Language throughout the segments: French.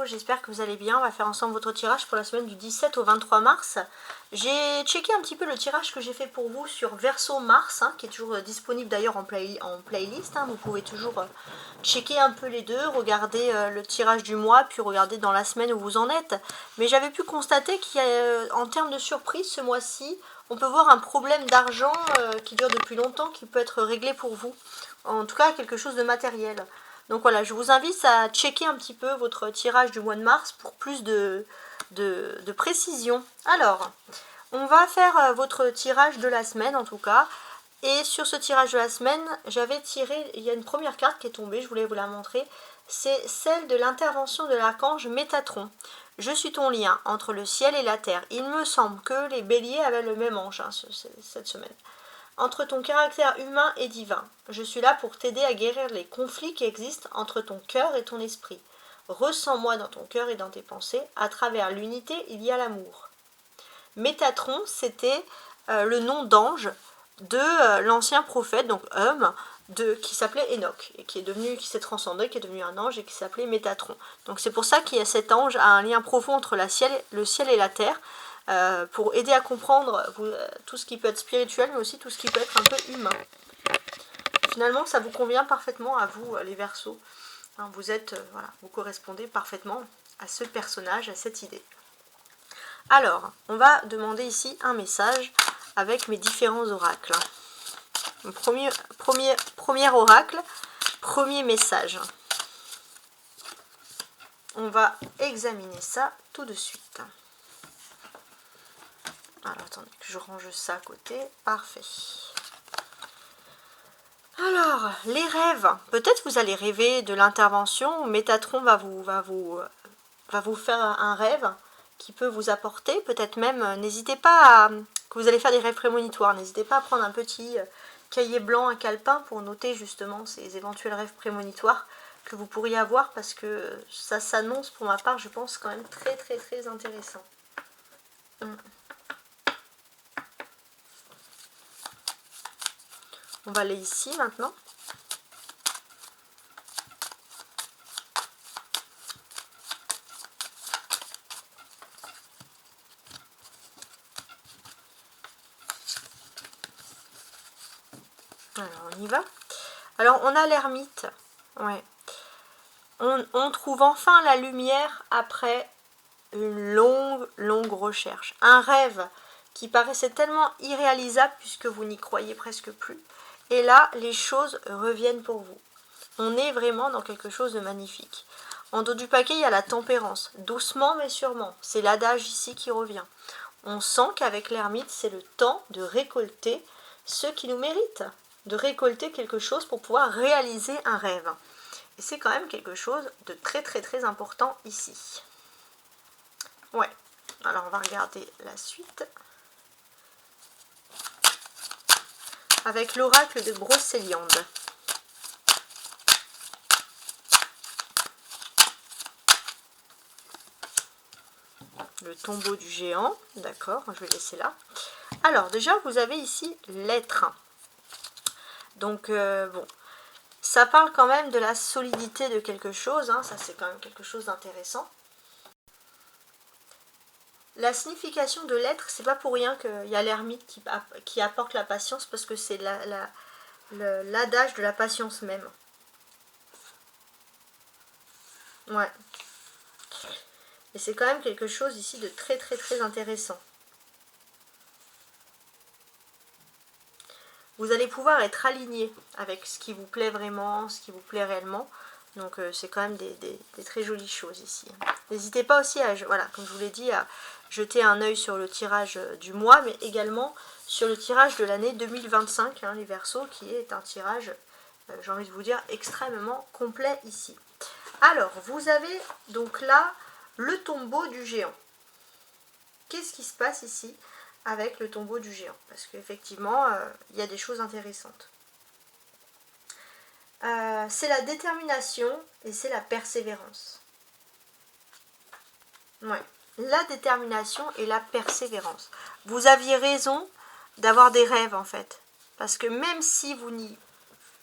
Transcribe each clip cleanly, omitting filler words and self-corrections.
J'espère que vous allez bien. On va faire ensemble votre tirage pour la semaine du 17 au 23 mars. J'ai checké un petit peu le tirage que j'ai fait pour vous sur Verseau Mars, qui est toujours disponible d'ailleurs en playlist. Vous pouvez toujours checker un peu les deux, regarder le tirage du mois, puis regarder dans la semaine où vous en êtes. Mais j'avais pu constater qu'il y a, en termes de surprise, ce mois-ci, on peut voir un problème d'argent qui dure depuis longtemps, qui peut être réglé pour vous. En tout cas, quelque chose de matériel. Donc voilà, je vous invite à checker un petit peu votre tirage du mois de mars pour plus de précision. Alors, on va faire votre tirage de la semaine en tout cas. Et sur ce tirage de la semaine, j'avais tiré, il y a une première carte qui est tombée, je voulais vous la montrer. C'est celle de l'intervention de l'archange Métatron. Je suis ton lien entre le ciel et la terre. Il me semble que les béliers avaient le même ange cette semaine. Entre ton caractère humain et divin, je suis là pour t'aider à guérir les conflits qui existent entre ton cœur et ton esprit. Ressens-moi dans ton cœur et dans tes pensées. À travers l'unité, il y a l'amour. Métatron, c'était le nom d'ange de l'ancien prophète, donc homme, qui s'appelait Enoch, et qui s'est transcendé, qui est devenu un ange et qui s'appelait Métatron. Donc c'est pour ça qu'il y a cet ange, a un lien profond entre le ciel et la terre, pour aider à comprendre tout ce qui peut être spirituel, mais aussi tout ce qui peut être un peu humain. Finalement, ça vous convient parfaitement à vous, les Verseaux. Vous êtes, voilà, vous correspondez parfaitement à ce personnage, à cette idée. Alors, on va demander ici un message avec mes différents oracles. Premier oracle, premier message. On va examiner ça tout de suite. Alors, attendez que je range ça à côté. Parfait. Alors, les rêves. Peut-être vous allez rêver de l'intervention. Métatron va vous faire un rêve qui peut vous apporter. Peut-être même, n'hésitez pas que vous allez faire des rêves prémonitoires. N'hésitez pas à prendre un petit cahier blanc, un calepin pour noter justement ces éventuels rêves prémonitoires que vous pourriez avoir, parce que ça s'annonce pour ma part, je pense, quand même très très très intéressant. On va aller ici maintenant. Alors on y va. Alors on a l'ermite. Ouais. On trouve enfin la lumière après une longue recherche. Un rêve qui paraissait tellement irréalisable puisque vous n'y croyez presque plus. Et là, les choses reviennent pour vous. On est vraiment dans quelque chose de magnifique. En dos du paquet, il y a la tempérance. Doucement mais sûrement. C'est l'adage ici qui revient. On sent qu'avec l'ermite, c'est le temps de récolter ce qui nous mérite. De récolter quelque chose pour pouvoir réaliser un rêve. Et c'est quand même quelque chose de très très très important ici. Ouais. Alors on va regarder la suite. Avec l'oracle de Brocéliande. Le tombeau du géant, d'accord, je vais laisser là. Alors déjà, vous avez ici l'être. Donc bon, ça parle quand même de la solidité de quelque chose, ça c'est quand même quelque chose d'intéressant. La signification de l'être, c'est pas pour rien qu'il y a l'ermite qui apporte la patience, parce que c'est l'adage de la patience même. Ouais. Et c'est quand même quelque chose ici de très très très intéressant. Vous allez pouvoir être aligné avec ce qui vous plaît vraiment, ce qui vous plaît réellement. Donc c'est quand même des très jolies choses ici. N'hésitez pas aussi à, voilà, comme je vous l'ai dit, à jeter un œil sur le tirage du mois, mais également sur le tirage de l'année 2025, les Verseaux, qui est un tirage, j'ai envie de vous dire, extrêmement complet ici. Alors, vous avez donc là le tombeau du géant. Qu'est-ce qui se passe ici avec le tombeau du géant? Parce qu'effectivement, il y a des choses intéressantes. C'est la détermination et c'est la persévérance. Ouais. La détermination et la persévérance. Vous aviez raison d'avoir des rêves en fait. Parce que même si vous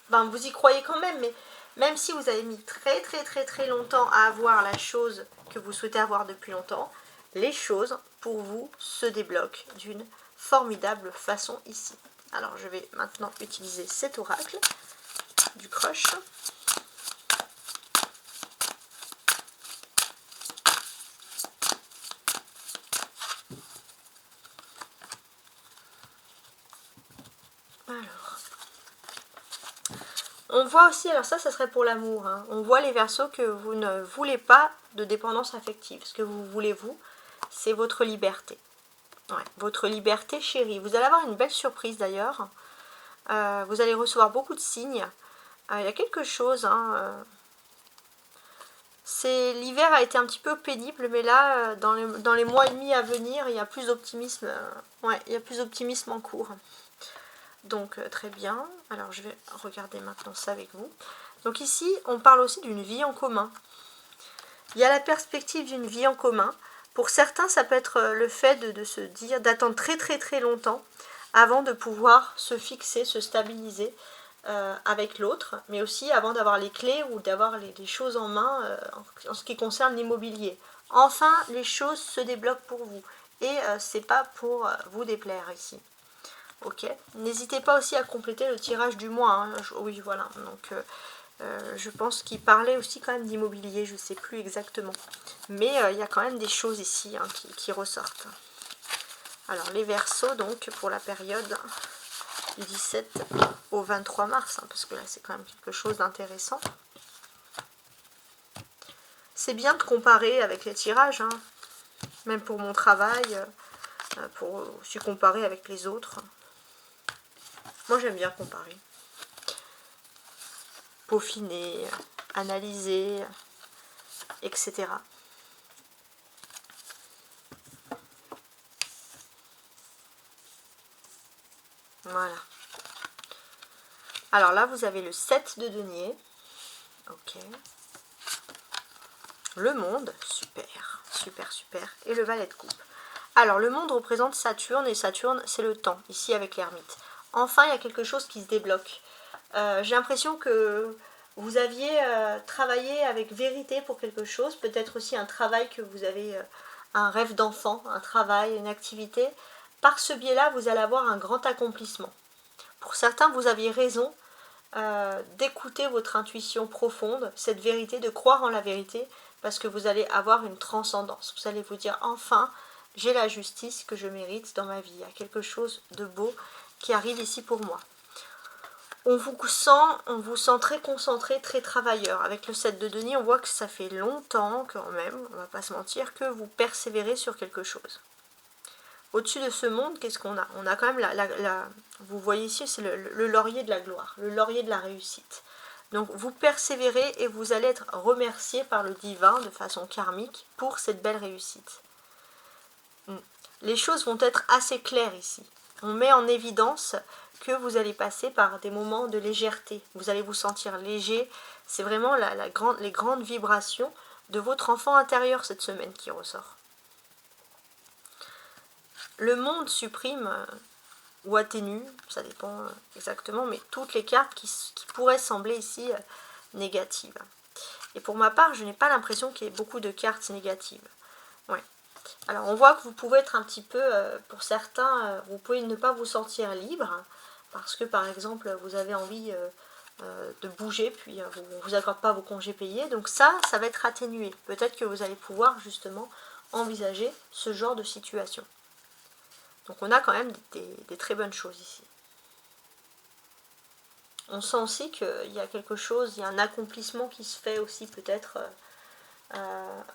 vous y croyez quand même, mais même si vous avez mis très très très très longtemps à avoir la chose que vous souhaitez avoir depuis longtemps, les choses pour vous se débloquent d'une formidable façon ici. Alors je vais maintenant utiliser cet oracle du crush. Alors, on voit aussi, alors ça serait pour l'amour, hein. On voit les Verseaux que vous ne voulez pas de dépendance affective. Ce que vous voulez, vous, c'est votre liberté. Ouais, votre liberté chérie. Vous allez avoir une belle surprise d'ailleurs. Vous allez recevoir beaucoup de signes. Il y a quelque chose, hein, l'hiver a été un petit peu pénible, mais là, dans les mois et demi à venir, il y a plus d'optimisme. Ouais, il y a plus d'optimisme en cours. Donc très bien. Alors je vais regarder maintenant ça avec vous. Donc ici, on parle aussi d'une vie en commun. Il y a la perspective d'une vie en commun. Pour certains, ça peut être le fait de se dire, d'attendre très très très longtemps avant de pouvoir se fixer, se stabiliser avec l'autre, mais aussi avant d'avoir les clés ou d'avoir les choses en main en ce qui concerne l'immobilier. Enfin, les choses se débloquent pour vous et c'est pas pour vous déplaire ici. Ok. N'hésitez pas aussi à compléter le tirage du mois. Hein. Oui, voilà. Donc, je pense qu'il parlait aussi quand même d'immobilier. Je ne sais plus exactement. Mais il y a quand même des choses ici hein, qui ressortent. Alors, les Verseaux, donc, pour la période du 17 au 23 mars. Hein, parce que là, c'est quand même quelque chose d'intéressant. C'est bien de comparer avec les tirages. Hein. Même pour mon travail. Pour aussi comparer avec les autres. Moi, j'aime bien comparer. Peaufiner, analyser, etc. Voilà. Alors là, vous avez le 7 de denier. Ok. Le monde, super, super, super. Et le valet de coupe. Alors, le monde représente Saturne, et Saturne, c'est le temps, ici avec l'ermite. Enfin, il y a quelque chose qui se débloque. J'ai l'impression que vous aviez travaillé avec vérité pour quelque chose, peut-être aussi un travail que vous avez, un rêve d'enfant, un travail, une activité. Par ce biais-là, vous allez avoir un grand accomplissement. Pour certains, vous aviez raison d'écouter votre intuition profonde, cette vérité, de croire en la vérité, parce que vous allez avoir une transcendance. Vous allez vous dire, enfin, j'ai la justice que je mérite dans ma vie. Il y a quelque chose de beau qui arrive ici pour moi. On vous sent très concentré, très travailleur. Avec le 7 de denier, on voit que ça fait longtemps quand même, on ne va pas se mentir, que vous persévérez sur quelque chose. Au-dessus de ce monde, qu'est-ce qu'on a? On a quand même vous voyez ici, c'est le laurier de la gloire, le laurier de la réussite. Donc vous persévérez et vous allez être remercié par le divin de façon karmique pour cette belle réussite. Les choses vont être assez claires ici. On met en évidence que vous allez passer par des moments de légèreté. Vous allez vous sentir léger. C'est vraiment les grandes vibrations de votre enfant intérieur cette semaine qui ressort. Le monde supprime ou atténue, ça dépend exactement, mais toutes les cartes qui pourraient sembler ici négatives. Et pour ma part, je n'ai pas l'impression qu'il y ait beaucoup de cartes négatives. Ouais. Alors on voit que vous pouvez être un petit peu, pour certains, vous pouvez ne pas vous sentir libre, parce que par exemple vous avez envie de bouger, puis vous ne vous accordez pas vos congés payés, donc ça va être atténué. Peut-être que vous allez pouvoir justement envisager ce genre de situation. Donc on a quand même des très bonnes choses ici. On sent aussi qu'il y a quelque chose, il y a un accomplissement qui se fait aussi peut-être...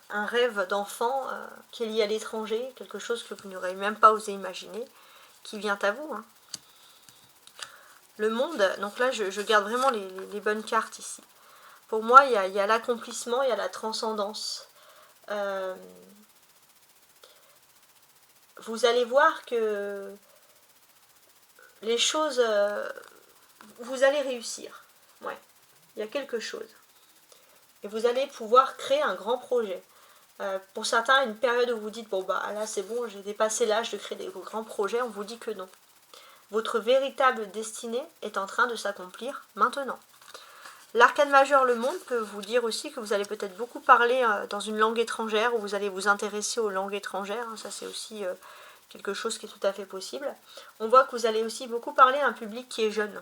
un rêve d'enfant qui est lié à l'étranger, quelque chose que vous n'aurez même pas osé imaginer, qui vient à vous. Hein. Le monde, donc là je garde vraiment les bonnes cartes ici. Pour moi, il y a l'accomplissement, il y a la transcendance. Vous allez voir que les choses, vous allez réussir. Ouais, il y a quelque chose. Et vous allez pouvoir créer un grand projet. Pour certains, une période où vous dites, bon bah là c'est bon, j'ai dépassé l'âge de créer des grands projets, on vous dit que non. Votre véritable destinée est en train de s'accomplir maintenant. L'arcane majeur, le monde, peut vous dire aussi que vous allez peut-être beaucoup parler dans une langue étrangère, ou vous allez vous intéresser aux langues étrangères. Ça, c'est aussi quelque chose qui est tout à fait possible. On voit que vous allez aussi beaucoup parler à un public qui est jeune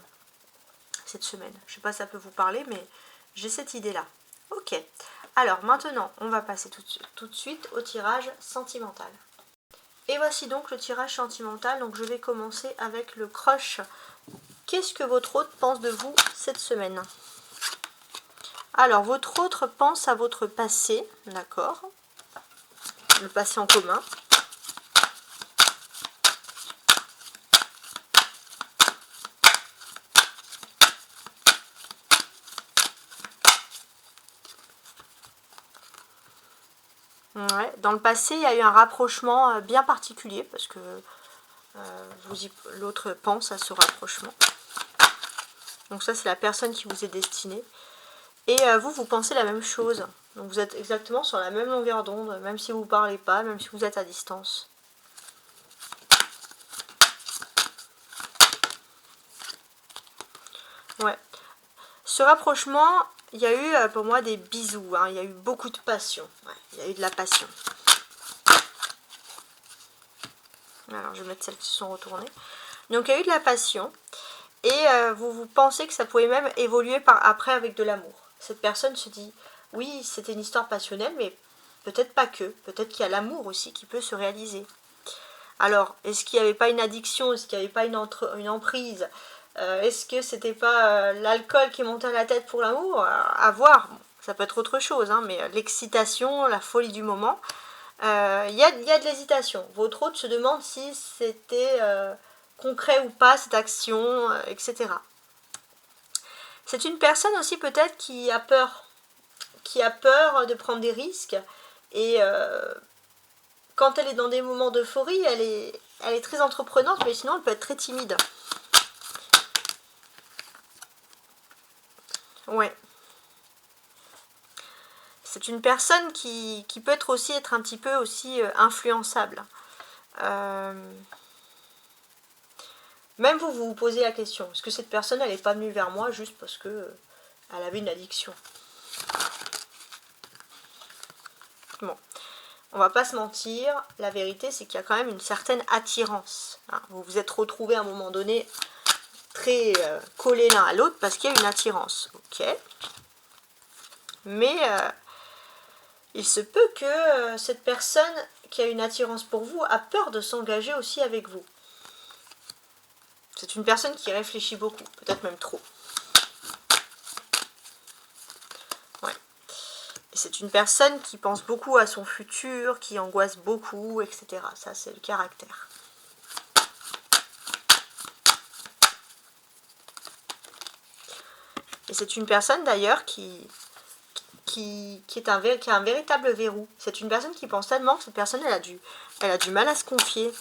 cette semaine. Je ne sais pas si ça peut vous parler, mais j'ai cette idée-là. Ok. Alors maintenant, on va passer tout de suite au tirage sentimental. Et voici donc le tirage sentimental. Donc je vais commencer avec le crush. Qu'est-ce que votre hôte pense de vous cette semaine? Alors, votre autre pense à votre passé, d'accord? Le passé en commun. Ouais, dans le passé, il y a eu un rapprochement bien particulier parce que l'autre pense à ce rapprochement. Donc ça, c'est la personne qui vous est destinée. Et vous pensez la même chose. Donc vous êtes exactement sur la même longueur d'onde, même si vous ne parlez pas, même si vous êtes à distance. Ouais. Ce rapprochement, il y a eu pour moi des bisous. Hein. Il y a eu beaucoup de passion. Ouais, il y a eu de la passion. Alors je vais mettre celles qui se sont retournées. Donc il y a eu de la passion. Et vous pensez que ça pouvait même évoluer après avec de l'amour. Cette personne se dit, oui, c'était une histoire passionnelle, mais peut-être pas que. Peut-être qu'il y a l'amour aussi qui peut se réaliser. Alors, est-ce qu'il n'y avait pas une addiction? Est-ce qu'il n'y avait pas une emprise? Est-ce que c'était pas l'alcool qui montait à la tête pour l'amour? À voir. Bon, ça peut être autre chose, hein, mais l'excitation, la folie du moment. Il y a de l'hésitation. Votre hôte se demande si c'était concret ou pas, cette action, etc. C'est une personne aussi peut-être qui a peur de prendre des risques. Et quand elle est dans des moments d'euphorie, elle est très entreprenante, mais sinon elle peut être très timide. Ouais. C'est une personne qui peut être un petit peu aussi influençable. Même vous vous posez la question, est-ce que cette personne, elle n'est pas venue vers moi juste parce que elle avait une addiction? Bon, on va pas se mentir, la vérité c'est qu'il y a quand même une certaine attirance. Hein. Vous vous êtes retrouvés à un moment donné très collés l'un à l'autre parce qu'il y a une attirance. Ok. Mais il se peut que cette personne qui a une attirance pour vous a peur de s'engager aussi avec vous. C'est une personne qui réfléchit beaucoup, peut-être même trop. Ouais. Et c'est une personne qui pense beaucoup à son futur, qui angoisse beaucoup, etc. Ça, c'est le caractère. Et c'est une personne d'ailleurs qui a un véritable verrou. C'est une personne qui pense tellement que cette personne, elle a du mal à se confier.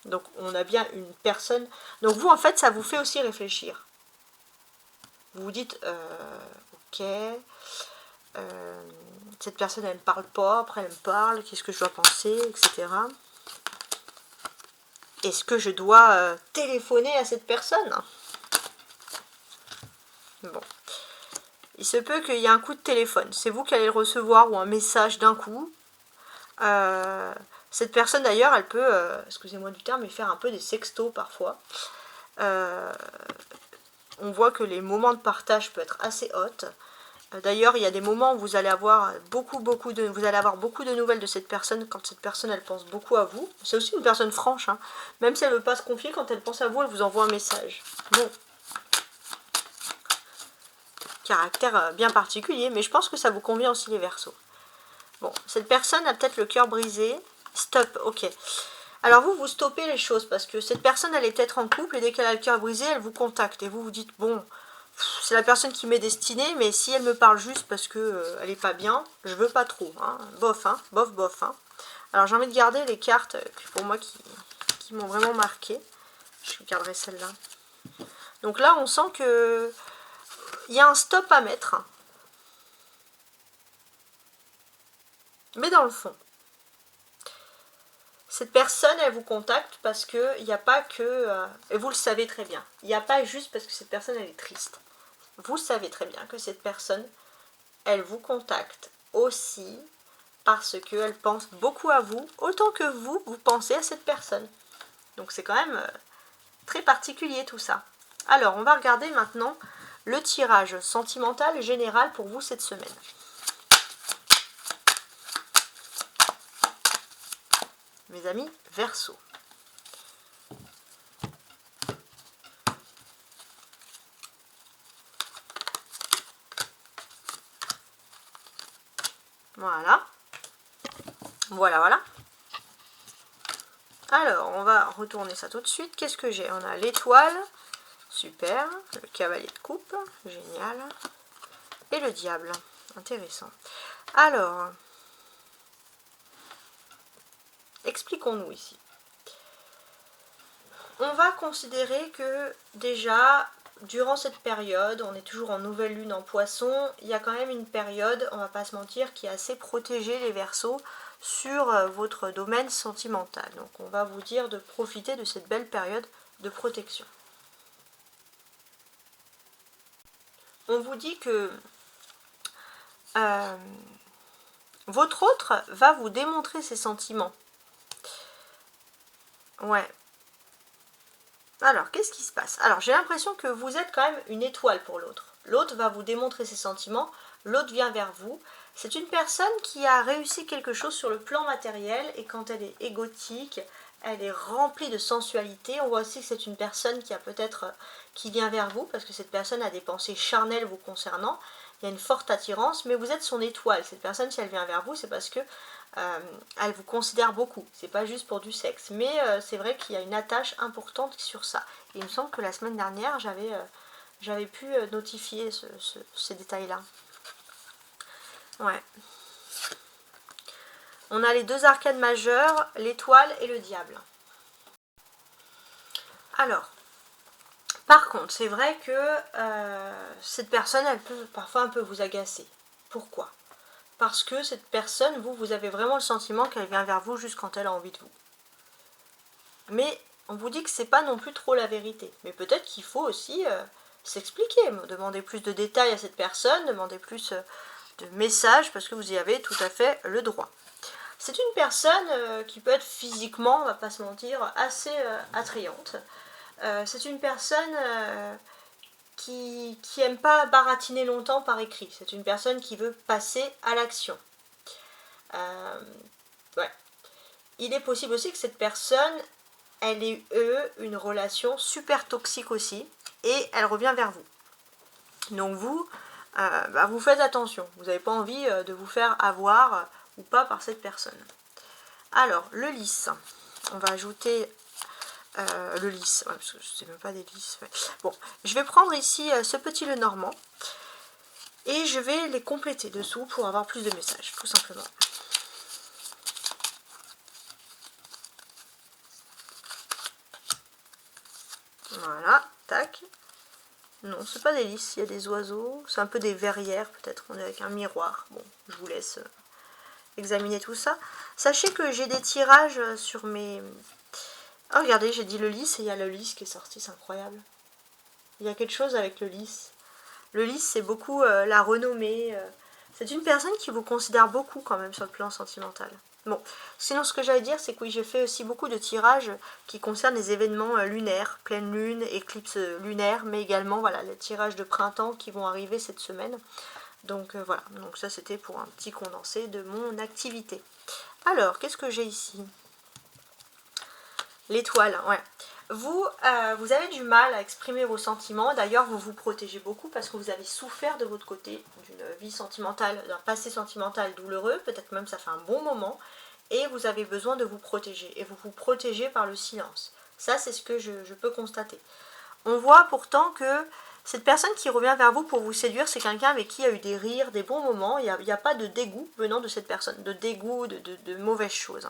Donc on a bien une personne... Donc vous, en fait, ça vous fait aussi réfléchir. Vous vous dites, ok, cette personne, elle ne me parle pas, après elle me parle, qu'est-ce que je dois penser, etc. Est-ce que je dois téléphoner à cette personne? Bon. Il se peut qu'il y ait un coup de téléphone. C'est vous qui allez le recevoir ou un message d'un coup. Cette personne d'ailleurs, elle peut, excusez-moi du terme, mais faire un peu des sextos parfois. On voit que les moments de partage peuvent être assez hauts. D'ailleurs, il y a des moments où vous allez avoir beaucoup de nouvelles de cette personne quand cette personne, elle pense beaucoup à vous. C'est aussi une personne franche, hein. Même si elle ne veut pas se confier, quand elle pense à vous, elle vous envoie un message. Bon. Caractère bien particulier, mais je pense que ça vous convient aussi les Verseaux. Bon, cette personne a peut-être le cœur brisé. Stop, ok. Alors vous stoppez les choses parce que cette personne, elle est peut-être en couple et dès qu'elle a le cœur brisé, elle vous contacte et vous vous dites, bon, c'est la personne qui m'est destinée, mais si elle me parle juste parce que elle est pas bien, je veux pas trop. Hein. Bof, hein, bof, bof. Hein. Alors j'ai envie de garder les cartes pour moi qui m'ont vraiment marqué. Je garderai celle-là. Donc là, on sent que il y a un stop à mettre. Mais dans le fond, Cette personne, elle vous contacte parce que il n'y a pas que... et vous le savez très bien. Il n'y a pas juste parce que cette personne, elle est triste. Vous savez très bien que cette personne, elle vous contacte aussi parce qu'elle pense beaucoup à vous, autant que vous pensez à cette personne. Donc c'est quand même très particulier tout ça. Alors, on va regarder maintenant le tirage sentimental général pour vous cette semaine. Mes amis Verseau. Voilà. Voilà. Alors, on va retourner ça tout de suite. Qu'est-ce que j'ai? On a l'étoile, super. Le cavalier de coupe, génial. Et le diable, intéressant. Alors, expliquons-nous ici. On va considérer que déjà, durant cette période, on est toujours en nouvelle lune en poisson, il y a quand même une période, on va pas se mentir, qui est assez protégée les Verseaux sur votre domaine sentimental. Donc on va vous dire de profiter de cette belle période de protection. On vous dit que votre autre va vous démontrer ses sentiments. Ouais. Alors, qu'est-ce qui se passe? Alors, j'ai l'impression que vous êtes quand même une étoile pour l'autre. L'autre va vous démontrer ses sentiments, l'autre vient vers vous. C'est une personne qui a réussi quelque chose sur le plan matériel et quand elle est égotique, elle est remplie de sensualité. On voit aussi que c'est une personne qui a peut-être qui vient vers vous parce que cette personne a des pensées charnelles vous concernant. Il y a une forte attirance, mais vous êtes son étoile. Cette personne, si elle vient vers vous, c'est parce que elle vous considère beaucoup. C'est pas juste pour du sexe, mais c'est vrai qu'il y a une attache importante sur ça. Et il me semble que la semaine dernière, j'avais pu notifier ces détails-là. Ouais. On a les deux arcades majeures, l'étoile et le diable. Alors, par contre, c'est vrai que cette personne, elle peut parfois un peu vous agacer. Pourquoi? Parce que cette personne, vous avez vraiment le sentiment qu'elle vient vers vous juste quand elle a envie de vous. Mais on vous dit que c'est pas non plus trop la vérité. Mais peut-être qu'il faut aussi s'expliquer, demander plus de détails à cette personne, demander plus de messages, parce que vous y avez tout à fait le droit. C'est une personne qui peut être physiquement, on va pas se mentir, assez attrayante. C'est une personne qui aime pas baratiner longtemps par écrit. C'est une personne qui veut passer à l'action. Ouais. Il est possible aussi que cette personne, elle ait une relation super toxique aussi, et elle revient vers vous. Donc vous, vous faites attention. Vous n'avez pas envie de vous faire avoir ou pas par cette personne. Alors, le lys. On va ajouter le lys. Ouais, parce que je ne sais même pas des lys. Ouais. Bon, je vais prendre ici ce petit le normand. Et je vais les compléter dessous pour avoir plus de messages, tout simplement. Voilà, tac. Non, c'est pas des lys, il y a des oiseaux. C'est un peu des verrières, peut-être. On est avec un miroir. Bon, je vous laisse examiner tout ça. Sachez que j'ai des tirages sur mes... Oh, regardez, j'ai dit le lys et il y a le lys qui est sorti, c'est incroyable. Il y a quelque chose avec le lys. Le lys, c'est beaucoup la renommée. C'est une personne qui vous considère beaucoup quand même sur le plan sentimental. Bon, sinon ce que j'allais dire, c'est que oui, j'ai fait aussi beaucoup de tirages qui concernent les événements lunaires, pleine lune, éclipse lunaire, mais également voilà, les tirages de printemps qui vont arriver cette semaine. Donc voilà, donc ça c'était pour un petit condensé de mon activité. Alors, qu'est-ce que j'ai ici? L'étoile, ouais. Vous avez du mal à exprimer vos sentiments. D'ailleurs, vous vous protégez beaucoup parce que vous avez souffert de votre côté d'une vie sentimentale, d'un passé sentimental douloureux. Peut-être même ça fait un bon moment. Et vous avez besoin de vous protéger. Et vous vous protégez par le silence. Ça, c'est ce que je peux constater. On voit pourtant que cette personne qui revient vers vous pour vous séduire, c'est quelqu'un avec qui il y a eu des rires, des bons moments. Il n'y a pas de dégoût venant de cette personne. De dégoût, de mauvaises choses.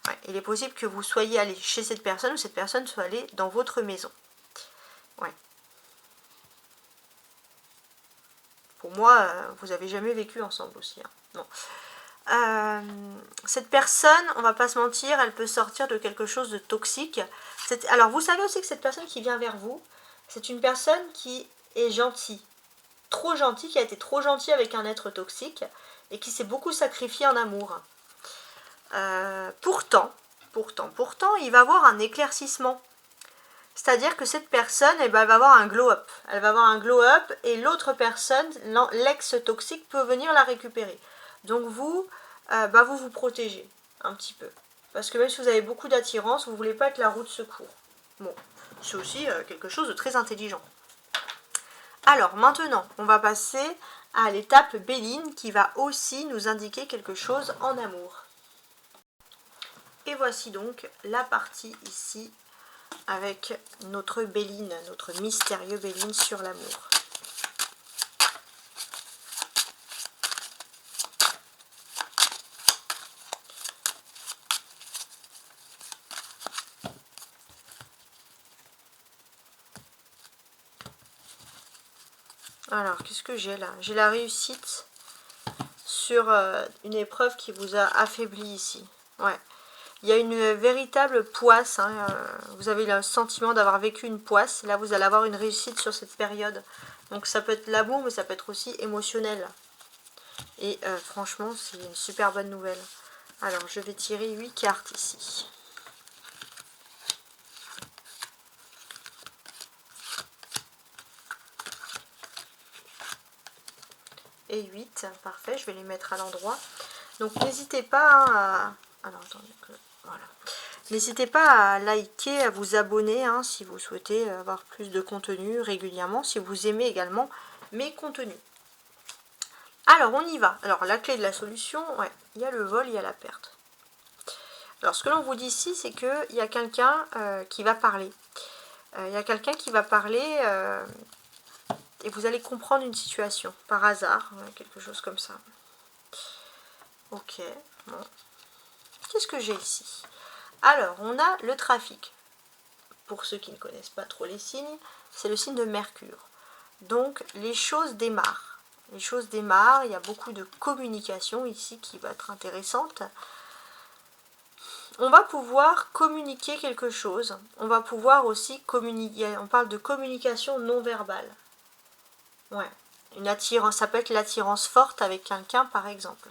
Ouais, il est possible que vous soyez allé chez cette personne ou cette personne soit allée dans votre maison. Ouais. Pour moi, vous n'avez jamais vécu ensemble aussi. Hein. Non. Cette personne, on va pas se mentir, elle peut sortir de quelque chose de toxique. Alors vous savez aussi que cette personne qui vient vers vous, c'est une personne qui est gentille, trop gentille, qui a été trop gentille avec un être toxique et qui s'est beaucoup sacrifié en amour. Pourtant, il va avoir un éclaircissement. C'est-à-dire que cette personne, elle va avoir un glow-up. Elle va avoir un glow-up et l'autre personne, l'ex-toxique, peut venir la récupérer. Donc vous, vous protégez un petit peu. Parce que même si vous avez beaucoup d'attirance, vous ne voulez pas être la roue de secours. Bon, c'est aussi quelque chose de très intelligent. Alors maintenant, on va passer à l'étape Béline qui va aussi nous indiquer quelque chose en amour. Et voici donc la partie ici avec notre Béline, notre mystérieux Béline sur l'amour. Alors, qu'est-ce que j'ai là? J'ai la réussite sur une épreuve qui vous a affaibli ici. Ouais. Il y a une véritable poisse. Hein, vous avez le sentiment d'avoir vécu une poisse. Là, vous allez avoir une réussite sur cette période. Donc, ça peut être l'amour, mais ça peut être aussi émotionnel. Et franchement, c'est une super bonne nouvelle. Alors, je vais tirer 8 cartes ici. Et 8, parfait, je vais les mettre à l'endroit. Donc n'hésitez pas à... Alors attendez, voilà. N'hésitez pas à liker, à vous abonner hein, si vous souhaitez avoir plus de contenu régulièrement, si vous aimez également mes contenus. Alors on y va. Alors la clé de la solution, ouais, il y a le vol, il y a la perte. Alors ce que l'on vous dit ici, c'est qu'il y a quelqu'un qui va parler. Il y a quelqu'un qui va parler... et vous allez comprendre une situation, par hasard, quelque chose comme ça. Ok, bon. Qu'est-ce que j'ai ici? Alors, on a le trafic. Pour ceux qui ne connaissent pas trop les signes, c'est le signe de Mercure. Donc, les choses démarrent. Les choses démarrent, il y a beaucoup de communication ici qui va être intéressante. On va pouvoir communiquer quelque chose. On va pouvoir aussi communiquer. On parle de communication non verbale. Ouais, une attirance, ça peut être l'attirance forte avec quelqu'un par exemple.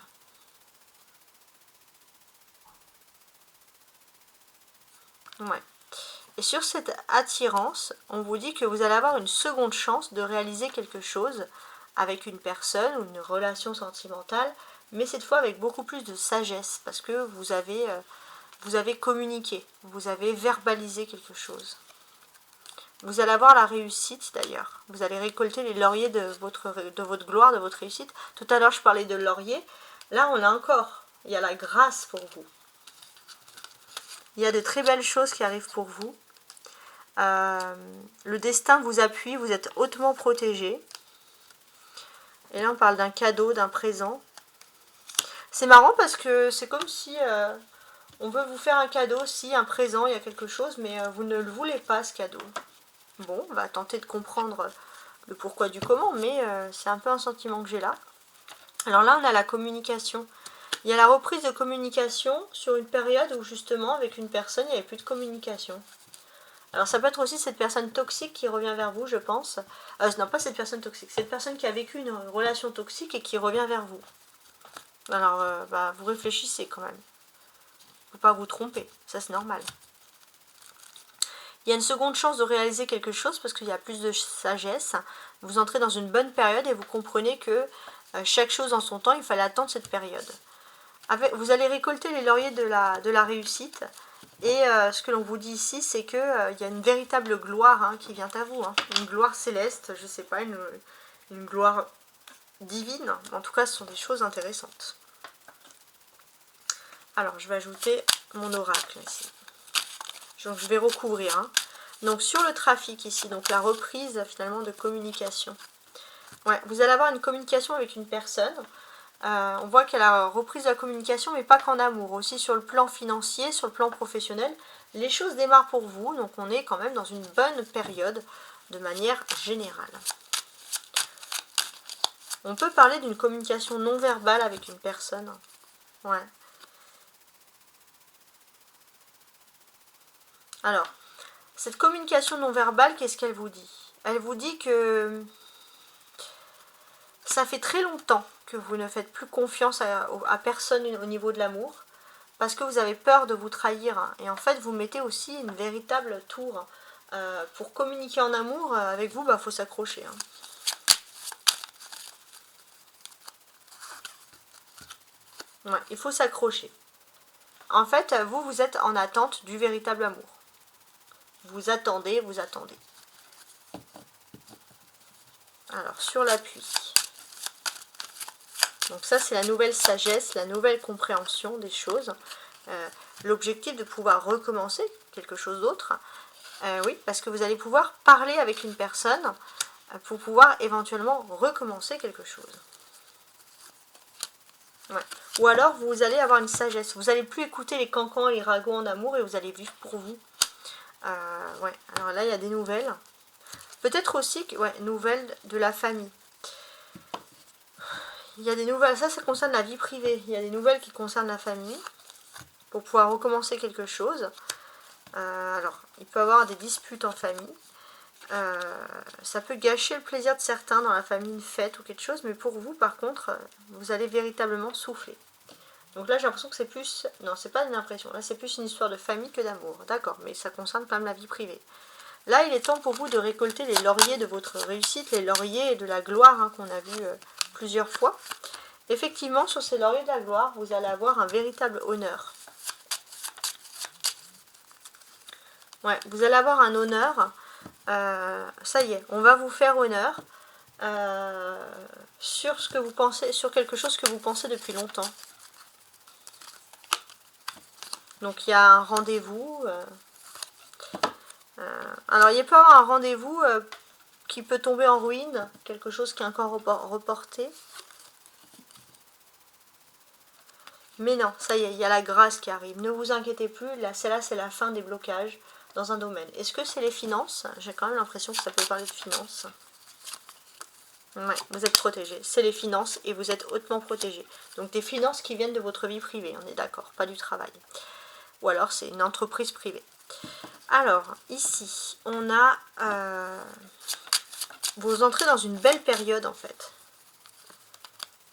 Ouais. Et sur cette attirance, on vous dit que vous allez avoir une seconde chance de réaliser quelque chose avec une personne ou une relation sentimentale, mais cette fois avec beaucoup plus de sagesse parce que vous avez communiqué, vous avez verbalisé quelque chose. Vous allez avoir la réussite d'ailleurs. Vous allez récolter les lauriers de votre gloire, de votre réussite. Tout à l'heure, je parlais de laurier. Là, on a encore. Il y a la grâce pour vous. Il y a de très belles choses qui arrivent pour vous. Le destin vous appuie. Vous êtes hautement protégé. Et là, on parle d'un cadeau, d'un présent. C'est marrant parce que c'est comme si on veut vous faire un cadeau, si un présent, il y a quelque chose, mais vous ne le voulez pas, ce cadeau. Bon, on va tenter de comprendre le pourquoi du comment, mais c'est un peu un sentiment que j'ai là. Alors là, on a la communication. Il y a la reprise de communication sur une période où justement, avec une personne, il n'y avait plus de communication. Alors ça peut être aussi cette personne toxique qui revient vers vous, je pense. Non, pas cette personne toxique, cette personne qui a vécu une relation toxique et qui revient vers vous. Alors, vous réfléchissez quand même. Il ne faut pas vous tromper, ça c'est normal. Il y a une seconde chance de réaliser quelque chose parce qu'il y a plus de sagesse. Vous entrez dans une bonne période et vous comprenez que chaque chose en son temps, il fallait attendre cette période. Vous allez récolter les lauriers de la réussite. Et ce que l'on vous dit ici, c'est qu'il y a une véritable gloire qui vient à vous. Une gloire céleste, je ne sais pas, une gloire divine. En tout cas, ce sont des choses intéressantes. Alors, je vais ajouter mon oracle ici. Donc je vais recouvrir. Donc sur le trafic ici, donc la reprise finalement de communication. Ouais, vous allez avoir une communication avec une personne. On voit qu'il y a la reprise de la communication, mais pas qu'en amour. Aussi sur le plan financier, sur le plan professionnel. Les choses démarrent pour vous, donc on est quand même dans une bonne période de manière générale. On peut parler d'une communication non verbale avec une personne. Ouais. Alors, cette communication non verbale, qu'est-ce qu'elle vous dit? Elle vous dit que ça fait très longtemps que vous ne faites plus confiance à personne au niveau de l'amour, parce que vous avez peur de vous trahir. Et en fait, vous mettez aussi une véritable tour. Pour communiquer en amour, avec vous, faut s'accrocher. Ouais, il faut s'accrocher. En fait, vous êtes en attente du véritable amour. Vous attendez, vous attendez. Alors, sur l'appui. Donc ça, c'est la nouvelle sagesse, la nouvelle compréhension des choses. L'objectif de pouvoir recommencer quelque chose d'autre. Oui, parce que vous allez pouvoir parler avec une personne pour pouvoir éventuellement recommencer quelque chose. Ouais. Ou alors, vous allez avoir une sagesse. Vous n'allez plus écouter les cancans et les ragots en amour et vous allez vivre pour vous. Ouais. Alors là, il y a des nouvelles. Peut-être aussi, nouvelles de la famille. Il y a des nouvelles, ça concerne la vie privée. Il y a des nouvelles qui concernent la famille pour pouvoir recommencer quelque chose. Alors, il peut y avoir des disputes en famille. Ça peut gâcher le plaisir de certains dans la famille, une fête ou quelque chose, mais pour vous, par contre, vous allez véritablement souffler. Donc là, j'ai l'impression que c'est plus... Non, c'est pas une impression. Là, c'est plus une histoire de famille que d'amour. D'accord, mais ça concerne quand même la vie privée. Là, il est temps pour vous de récolter les lauriers de votre réussite, les lauriers de la gloire qu'on a vu plusieurs fois. Effectivement, sur ces lauriers de la gloire, vous allez avoir un véritable honneur. Ouais, vous allez avoir un honneur. Ça y est, on va vous faire honneur sur ce que vous pensez, sur quelque chose que vous pensez depuis longtemps. Donc il y a un rendez-vous. Alors il peut y avoir un rendez-vous qui peut tomber en ruine, quelque chose qui est encore reporté. Mais non, ça y est, il y a la grâce qui arrive. Ne vous inquiétez plus, là c'est la fin des blocages dans un domaine. Est-ce que c'est les finances? J'ai quand même l'impression que ça peut parler de finances. Ouais, vous êtes protégé. C'est les finances et vous êtes hautement protégé. Donc des finances qui viennent de votre vie privée, on est d'accord, pas du travail. Ou alors c'est une entreprise privée. Alors, ici, on a... vous entrez dans une belle période en fait.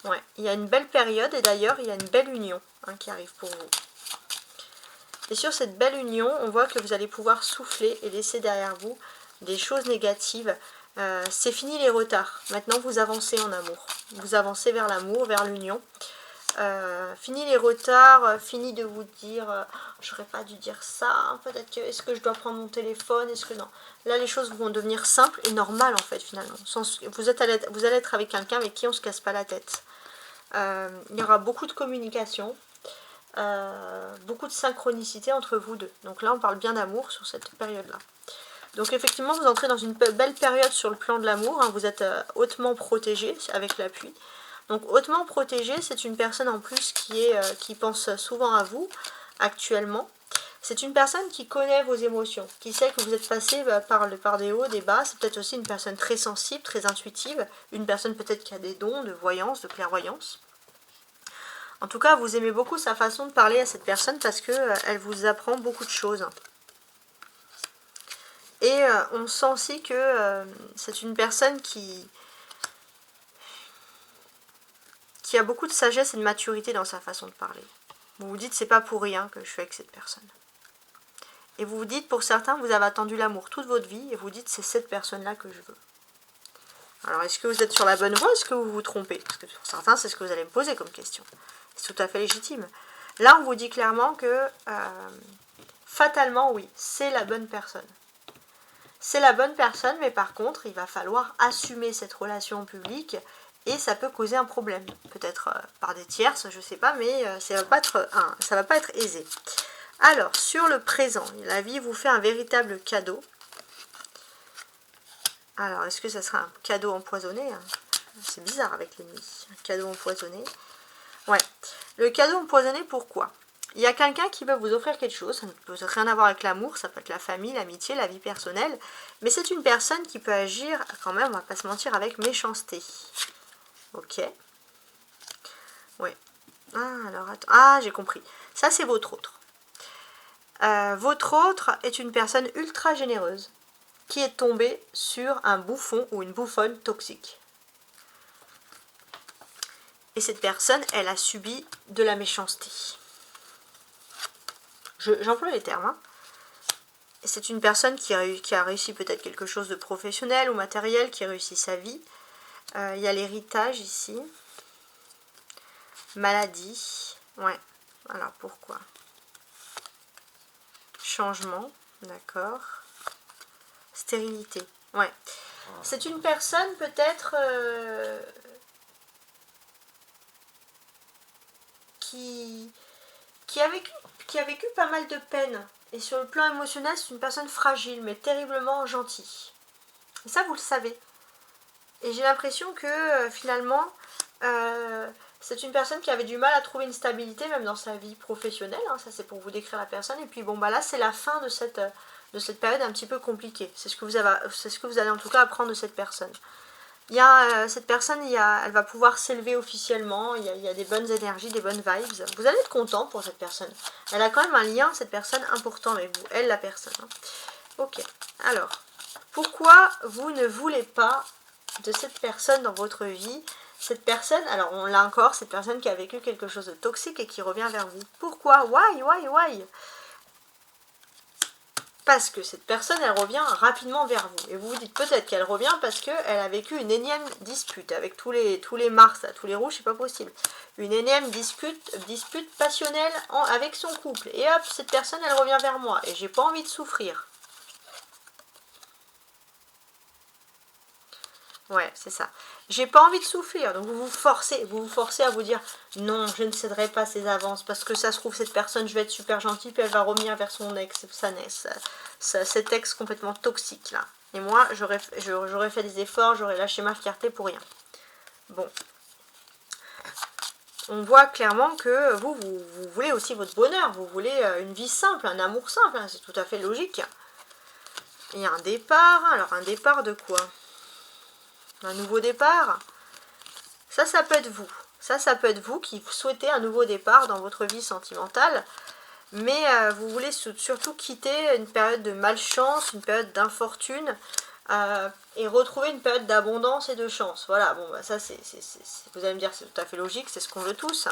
Ouais, il y a une belle période et d'ailleurs il y a une belle union qui arrive pour vous. Et sur cette belle union, on voit que vous allez pouvoir souffler et laisser derrière vous des choses négatives. C'est fini les retards. Maintenant vous avancez en amour. Vous avancez vers l'amour, vers l'union. Fini les retards, fini de vous dire j'aurais pas dû dire ça, peut-être que est-ce que je dois prendre mon téléphone, est-ce que non. Là les choses vont devenir simples et normales en fait finalement. Vous allez être avec quelqu'un avec qui on se casse pas la tête. Il y aura beaucoup de communication, beaucoup de synchronicité entre vous deux. Donc là on parle bien d'amour sur cette période là. Donc effectivement vous entrez dans une belle période sur le plan de l'amour, vous êtes hautement protégé avec l'appui. Donc hautement protégé, c'est une personne en plus qui pense souvent à vous actuellement. C'est une personne qui connaît vos émotions, qui sait que vous êtes passé par des hauts, des bas. C'est peut-être aussi une personne très sensible, très intuitive. Une personne peut-être qui a des dons de voyance, de clairvoyance. En tout cas, vous aimez beaucoup sa façon de parler à cette personne parce qu'elle vous apprend beaucoup de choses. Et on sent aussi que c'est une personne qui a beaucoup de sagesse et de maturité dans sa façon de parler. Vous vous dites, c'est pas pour rien que je suis avec cette personne. Et vous vous dites, pour certains, vous avez attendu l'amour toute votre vie, et vous dites, c'est cette personne-là que je veux. Alors, est-ce que vous êtes sur la bonne voie, est-ce que vous vous trompez? Parce que pour certains, c'est ce que vous allez me poser comme question. C'est tout à fait légitime. Là, on vous dit clairement que, fatalement, oui, c'est la bonne personne. C'est la bonne personne, mais par contre, il va falloir assumer cette relation publique, et ça peut causer un problème. Peut-être par des tierces, je ne sais pas, mais ça ne va pas être aisé. Alors, sur le présent, la vie vous fait un véritable cadeau. Alors, est-ce que ça sera un cadeau empoisonné? C'est bizarre avec les nuits. Un cadeau empoisonné. Ouais. Le cadeau empoisonné, pourquoi? Il y a quelqu'un qui veut vous offrir quelque chose. Ça ne peut rien avoir avec l'amour. Ça peut être la famille, l'amitié, la vie personnelle. Mais c'est une personne qui peut agir, quand même, on va pas se mentir, avec méchanceté. Ok. Ouais. Ah, alors attends. Ah, j'ai compris. Ça, c'est votre autre. Votre autre est une personne ultra généreuse qui est tombée sur un bouffon ou une bouffonne toxique. Et cette personne, elle a subi de la méchanceté. J'emploie les termes. Hein. Et c'est une personne qui a réussi peut-être quelque chose de professionnel ou matériel, qui a réussi sa vie. Il y a l'héritage ici. Maladie. Ouais. Alors pourquoi? Changement. D'accord. Stérilité. Ouais. C'est une personne peut-être qui a vécu pas mal de peine. Et sur le plan émotionnel, c'est une personne fragile, mais terriblement gentille. Et ça, vous le savez. Et j'ai l'impression que finalement, c'est une personne qui avait du mal à trouver une stabilité, même dans sa vie professionnelle. Hein, ça, c'est pour vous décrire la personne. Et puis, bon, bah là, c'est la fin de cette période un petit peu compliquée. C'est ce que vous allez en tout cas apprendre de cette personne. Cette personne, elle va pouvoir s'élever officiellement, il y a des bonnes énergies, des bonnes vibes. Vous allez être content pour cette personne. Elle a quand même un lien, cette personne, important avec vous, elle, la personne. Hein. Ok, alors, pourquoi vous ne voulez pas de cette personne dans votre vie? Cette personne, alors on l'a encore, cette personne qui a vécu quelque chose de toxique et qui revient vers vous. Pourquoi? Why? Parce que cette personne, elle revient rapidement vers vous. Et vous vous dites peut-être qu'elle revient parce qu'elle a vécu une énième dispute avec tous les Mars, là, tous les rouges, c'est pas possible. Une énième dispute passionnelle avec son couple. Et hop, cette personne, elle revient vers moi. Et j'ai pas envie de souffrir. Ouais, c'est ça. J'ai pas envie de souffrir, donc vous vous forcez à vous dire non, je ne céderai pas ses avances parce que ça se trouve cette personne, je vais être super gentille puis elle va revenir vers son ex, cet ex complètement toxique là. Et moi, j'aurais fait des efforts, j'aurais lâché ma fierté pour rien. Bon, on voit clairement que vous voulez aussi votre bonheur, vous voulez une vie simple, un amour simple, hein, c'est tout à fait logique. Il y a un départ, alors un départ de quoi? Un nouveau départ. Ça peut être vous. Ça peut être vous qui souhaitez un nouveau départ dans votre vie sentimentale. Mais vous voulez surtout quitter une période de malchance, une période d'infortune, et retrouver une période d'abondance et de chance. Voilà, bon, bah ça, vous allez me dire, c'est tout à fait logique, c'est ce qu'on veut tous.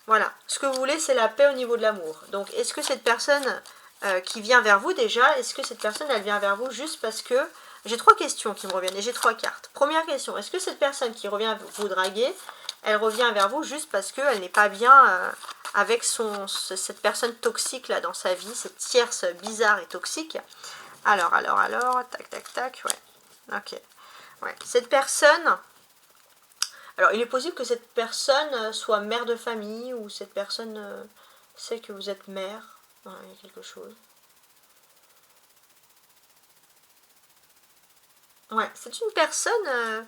Voilà, ce que vous voulez, c'est la paix au niveau de l'amour. Donc, est-ce que cette personne qui vient vers vous déjà, est-ce que cette personne, elle vient vers vous juste parce que... J'ai 3 questions qui me reviennent et j'ai 3 cartes. Première question, est-ce que cette personne qui revient vous draguer, elle revient vers vous juste parce qu'elle n'est pas bien avec cette personne toxique là dans sa vie, cette tierce bizarre et toxique? Alors, tac, ouais. Ok. Ouais. Cette personne... Alors, il est possible que cette personne soit mère de famille ou cette personne sait que vous êtes mère. Ouais, il y a quelque chose. Ouais, c'est une personne...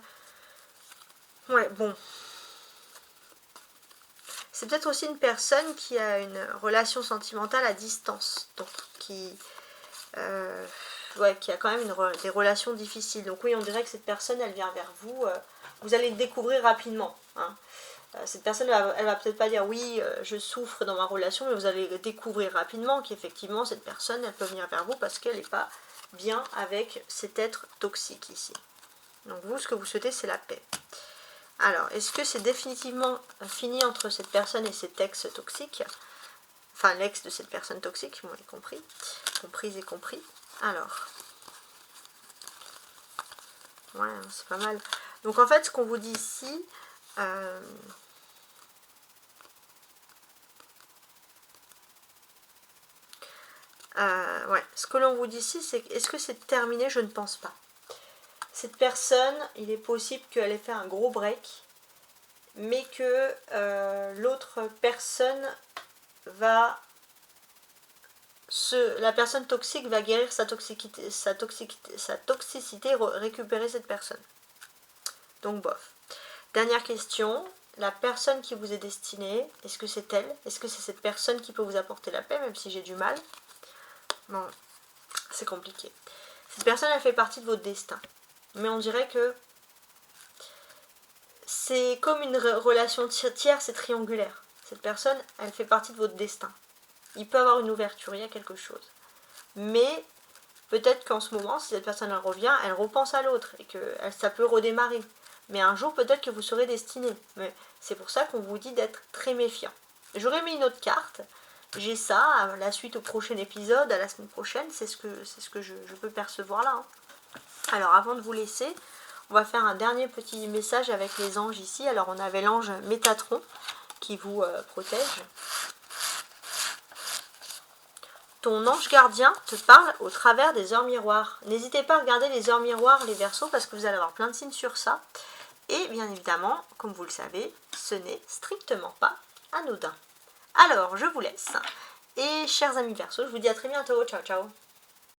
Ouais, bon. C'est peut-être aussi une personne qui a une relation sentimentale à distance. Donc, qui a quand même des relations difficiles. Donc oui, on dirait que cette personne, elle vient vers vous. Vous allez le découvrir rapidement. Hein. Cette personne, elle va peut-être pas dire oui, je souffre dans ma relation, mais vous allez découvrir rapidement qu'effectivement, cette personne, elle peut venir vers vous parce qu'elle n'est pas bien avec cet être toxique ici. Donc vous, ce que vous souhaitez, c'est la paix. Alors, est-ce que c'est définitivement fini entre cette personne et cet ex toxique? Enfin, l'ex de cette personne toxique, vous m'avez compris. Comprise et compris. Alors. Ouais, c'est pas mal. Donc en fait, ce qu'on vous dit ici... ouais, ce que l'on vous dit ici, c'est est-ce que c'est terminé? Je ne pense pas. Cette personne, il est possible qu'elle ait fait un gros break, mais que l'autre personne va... la personne toxique va guérir sa toxicité, récupérer cette personne. Donc bof. Dernière question, la personne qui vous est destinée, est-ce que c'est elle? Est-ce que c'est cette personne qui peut vous apporter la paix, même si j'ai du mal? Bon, c'est compliqué. Cette personne, elle fait partie de votre destin. Mais on dirait que c'est comme une relation tierce et triangulaire. Cette personne, elle fait partie de votre destin. Il peut avoir une ouverture, il y a quelque chose. Mais peut-être qu'en ce moment, si cette personne elle revient, elle repense à l'autre et que ça peut redémarrer. Mais un jour, peut-être que vous serez destiné. Mais c'est pour ça qu'on vous dit d'être très méfiant. J'aurais mis une autre carte. J'ai ça, à la suite au prochain épisode, à la semaine prochaine, c'est ce que je peux percevoir là. Alors avant de vous laisser, on va faire un dernier petit message avec les anges ici. Alors on avait l'ange Métatron qui vous protège. Ton ange gardien te parle au travers des heures miroirs. N'hésitez pas à regarder les heures miroirs, les Verseaux, parce que vous allez avoir plein de signes sur ça. Et bien évidemment, comme vous le savez, ce n'est strictement pas anodin. Alors, je vous laisse. Et chers amis Verseaux, je vous dis à très bientôt. Ciao, ciao.